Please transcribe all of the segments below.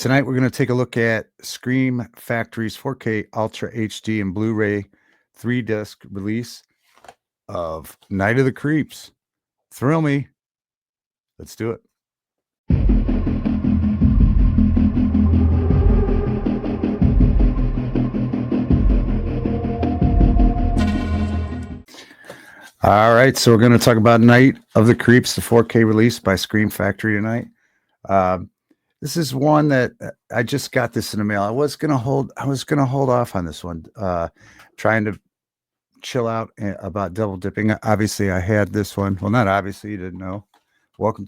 Tonight, we're going to take a look at Scream Factory's 4K Ultra HD and Blu-ray 3-disc release of Night of the Creeps. Thrill me. Let's do it. All right, so we're going to talk about Night of the Creeps, the 4K release by Scream Factory tonight. This is one that I just got this in the mail. I was gonna hold off on this one, trying to chill out about double dipping. Obviously, I had this one. Well, not obviously, you didn't know. Welcome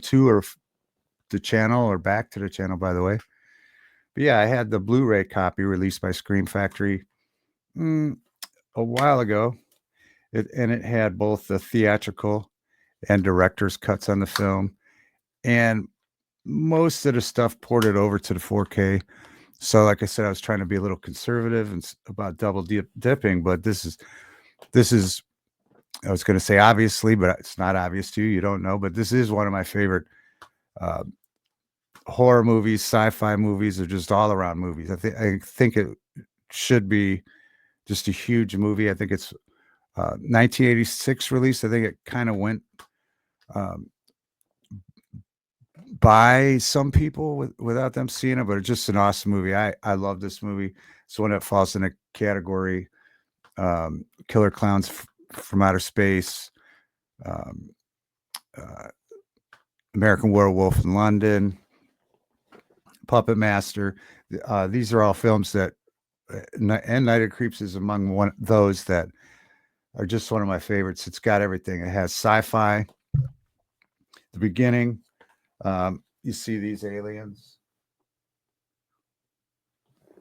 to or the channel, or back to the channel, by the way. But yeah, I had the Blu-ray copy released by Scream Factory a while ago. It had both the theatrical and director's cuts on the film, and most of the stuff ported over to the 4K. So, like I said, I was trying to be a little conservative and about double dipping, but this is, I was going to say obviously, but it's not obvious to you. You don't know, but this is one of my favorite horror movies, sci-fi movies, or just all around movies. I think it should be just a huge movie. I think it's 1986 release. I think it kind of went by some people without them seeing it, but it's just an awesome movie. I love this movie. It's one that falls in a category Killer Clowns from Outer Space, American Werewolf in London, Puppet Master. These are all films that, and Night of the Creeps is among those that are just one of my favorites. It's got everything. It has sci-fi. The beginning, you see these aliens.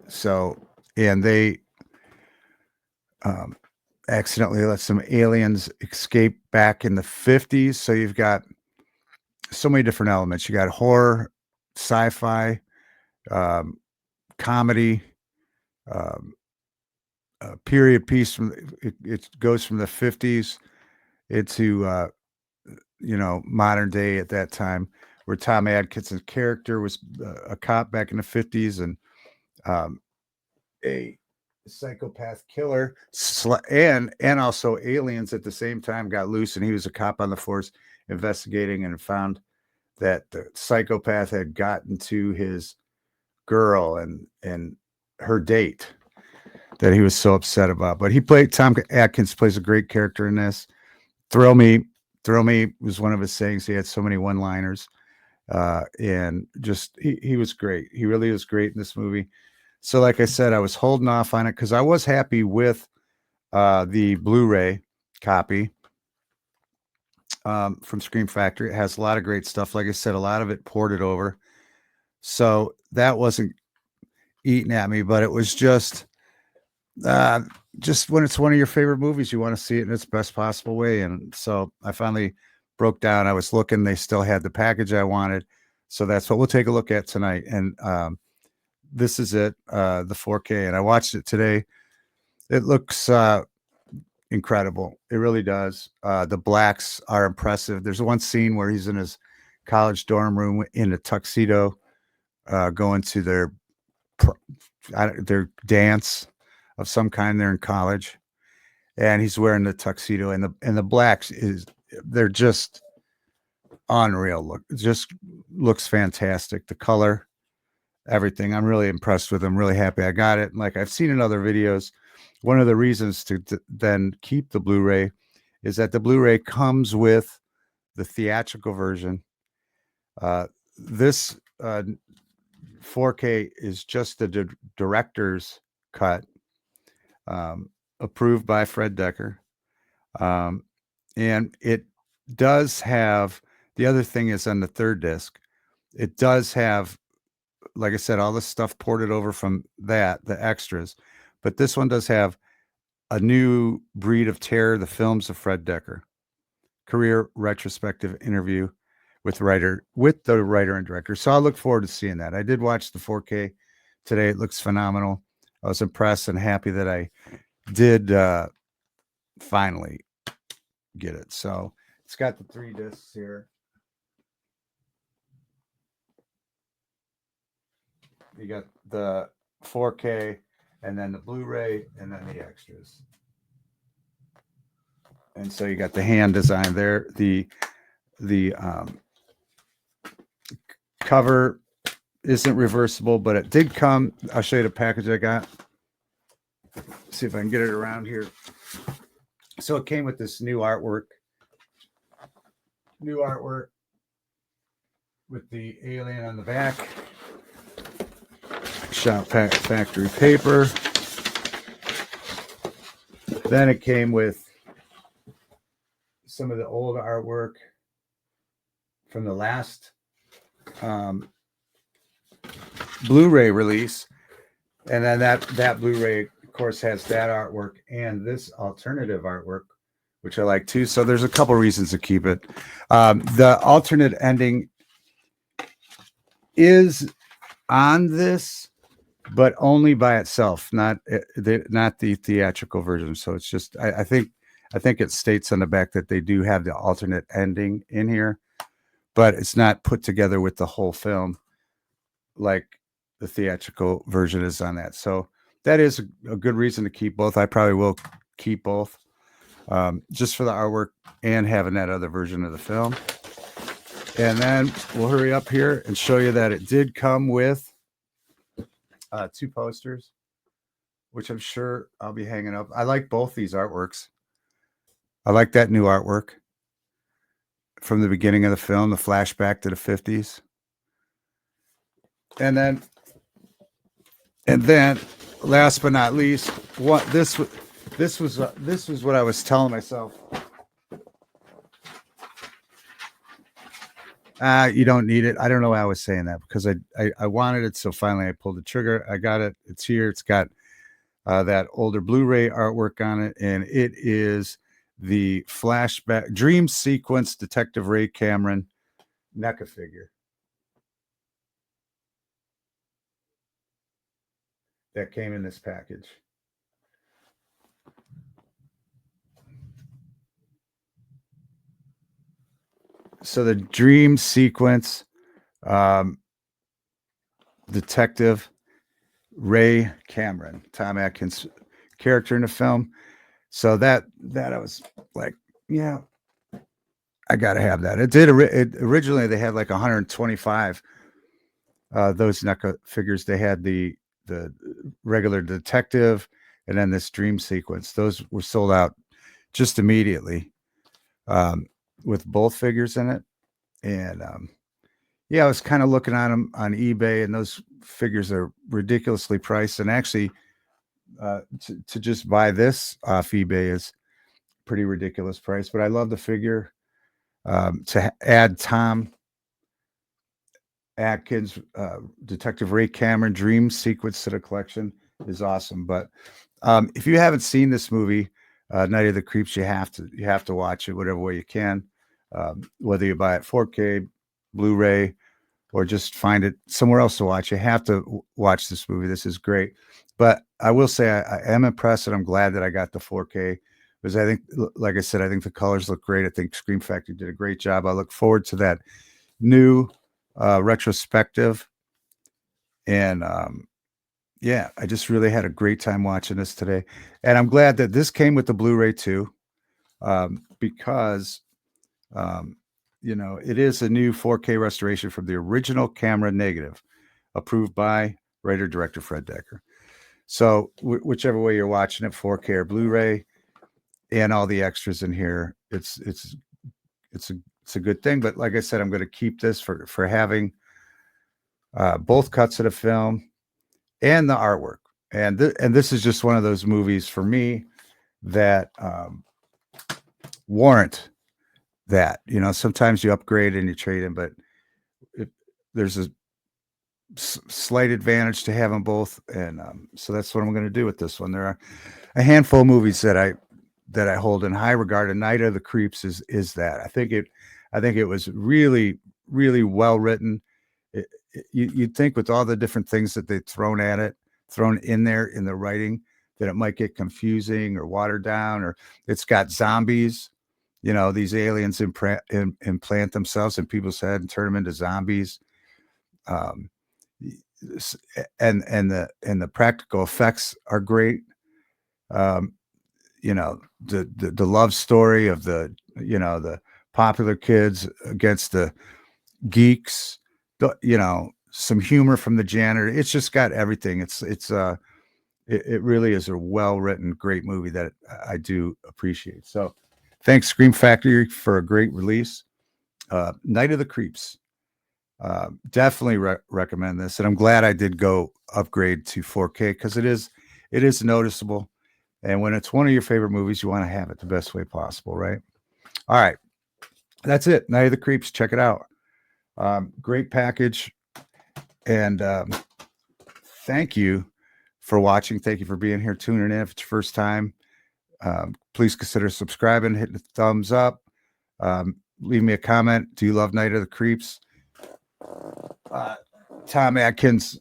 So, and they accidentally let some aliens escape back in the 50s. So you've got so many different elements. You got horror, sci-fi, comedy, period piece. It goes from the 50s into modern day at that time, where Tom Atkinson's character was a cop back in the 50s, and a psychopath killer, and also aliens at the same time got loose, and he was a cop on the force investigating, and found that the psychopath had gotten to his girl and her date that he was so upset about. But Tom Atkins plays a great character in this. Thrill me was one of his sayings. He had so many one-liners, and just he was great. He really was great in this movie. So, like I said, I was holding off on it because I was happy with the Blu-ray copy from Scream Factory. It has a lot of great stuff. Like I said, a lot of it ported over. So that wasn't eating at me, but it was just when it's one of your favorite movies, you want to see it in its best possible way. And so I finally broke down. I was looking, they still had the package I wanted. So that's what we'll take a look at tonight. And this is it, the 4K. And I watched it today. It looks incredible. It really does. The blacks are impressive. There's one scene where he's in his college dorm room in a tuxedo, going to their dance of some kind. They're in college, and he's wearing the tuxedo, and the blacks they're just unreal. Just looks fantastic. The color, everything. I'm really impressed with them. Really happy I got it. And like I've seen in other videos, one of the reasons to then keep the Blu-ray is that the Blu-ray comes with the theatrical version. This 4K is just the director's cut, approved by Fred Decker. And it does have, the other thing is on the third disc, it does have, like I said, all the stuff ported over from the extras, but this one does have A New Breed of Terror, the films of Fred Decker, career retrospective interview with the writer and director. So I look forward to seeing that. I did watch the 4K today. It looks phenomenal. I was impressed and happy that I did finally get it. So it's got the 3 discs here. You got the 4K, and then the Blu-ray, and then the extras. And so you got the hand design there. The cover isn't reversible, but it did come. I'll show you the package I got. See if I can get it around here. So it came with this new artwork with the alien on the back, shop factory paper. Then it came with some of the old artwork from the last Blu-ray release, and then that Blu-ray, of course, has that artwork and this alternative artwork, which I like too. So there's a couple reasons to keep it. The alternate ending is on this, but only by itself, not the theatrical version. So it's just I think it states on the back that they do have the alternate ending in here, but it's not put together with the whole film like the theatrical version is on that. So that is a good reason to keep both. I probably will keep both, just for the artwork and having that other version of the film. And then we'll hurry up here and show you that it did come with 2 posters, which I'm sure I'll be hanging up. I like both these artworks. I like that new artwork from the beginning of the film, the flashback to the 50s. And then last but not least, this was what I was telling myself. You don't need it. I don't know why I was saying that, because I wanted it, so finally I pulled the trigger. I got it. It's here. It's got that older Blu-ray artwork on it, and it is the flashback dream sequence Detective Ray Cameron NECA figure that came in this package. So the dream sequence Detective Ray Cameron, Tom Atkins' character in the film. So that I was like, yeah, I got to have that. It originally they had like 125 those NECA figures. They had the regular detective, and then this dream sequence. Those were sold out just immediately, with both figures in it. And yeah, I was kind of looking at them on eBay, and those figures are ridiculously priced. And actually, to just buy this off eBay is pretty ridiculous price. But I love the figure. To add Tom Atkins, Detective Ray Cameron dream sequence to the collection is awesome. But if you haven't seen this movie, Night of the Creeps, you have to watch it whatever way you can, whether you buy it 4K, Blu-ray, or just find it somewhere else to watch. You have to watch this movie. This is great. But I will say I am impressed, and I'm glad that I got the 4K, because I think, like I said, I think the colors look great. I think Scream Factory did a great job. I look forward to that new retrospective. And yeah, I just really had a great time watching this today. And I'm glad that this came with the Blu-ray too, because it is a new 4K restoration from the original camera negative, approved by writer-director Fred Decker. So whichever way you're watching it, 4K or Blu-ray, and all the extras in here, it's a good thing. But like I said, I'm going to keep this for having both cuts of the film and the artwork. And this is just one of those movies for me that warrant that. Sometimes you upgrade and you trade in, but there's a slight advantage to having both. And so that's what I'm going to do with this one. There are a handful of movies that I hold in high regard, and Night of the Creeps is that. I think it was really, really well written. You'd think with all the different things that they've thrown in there in the writing, that it might get confusing or watered down, or it's got zombies. These aliens implant themselves in people's head and turn them into zombies. And the practical effects are great. Um, the love story of the popular kids against the geeks, some humor from the janitor. It's just got everything. It really is a well-written, great movie that I do appreciate. So thanks, Scream Factory, for a great release. Night of the Creeps. Definitely recommend this, and I'm glad I did go upgrade to 4K because it is noticeable. And when it's one of your favorite movies, you want to have it the best way possible, right? All right, that's it. Night of the Creeps. Check it out. Great package, and thank you for watching. Thank you for being here, tuning in. If it's your first time, please consider subscribing, hitting the thumbs up. Leave me a comment. Do you love Night of the Creeps? Tom Atkins,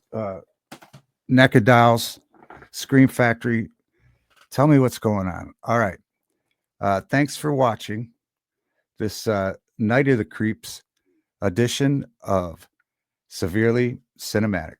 Neca Dolls, Scream Factory. Tell me what's going on. All right. Thanks for watching this Night of the Creeps edition of Severely Cinematic.